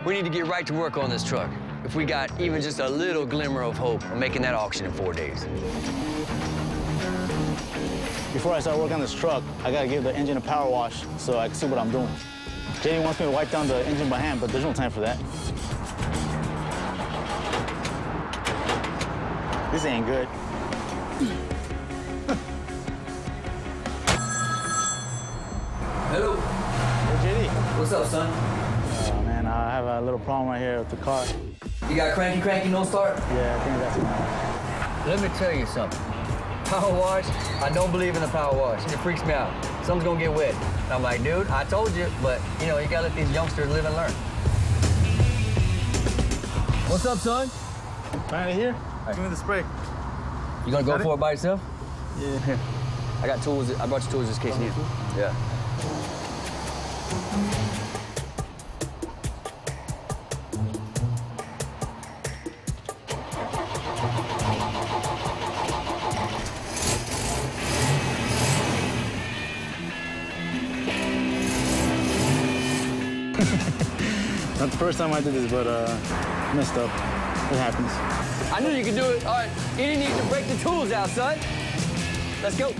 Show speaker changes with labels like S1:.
S1: We need to get right to work on this truck. If we got even just a little glimmer of hope of making that auction in 4 days.
S2: Before I start working on this truck, I gotta give the engine a power wash so I can see what I'm doing. JD wants me to wipe down the engine by hand, but there's no time for that. This ain't good.
S1: Hello.
S2: Hey, JD.
S1: What's up, son?
S2: Oh, man, I have a little problem right here with the car.
S1: You got cranky, no start?
S2: Yeah, I think that's enough.
S1: Let me tell you something. Power wash, I don't believe in the power wash. It freaks me out. Something's gonna get wet. And I'm like, dude, I told you, but you know, you gotta let these youngsters live and learn. What's up, son?
S2: Finally here?
S1: Hey.
S2: Give me the spray.
S1: You gonna go for it by yourself?
S2: Yeah.
S1: Here. I got tools. I brought you tools just in case you need them. Yeah.
S2: Not the first time I did this, but messed up. It happens.
S1: I knew you could do it. All right, you didn't need to break the tools out, son. Let's go.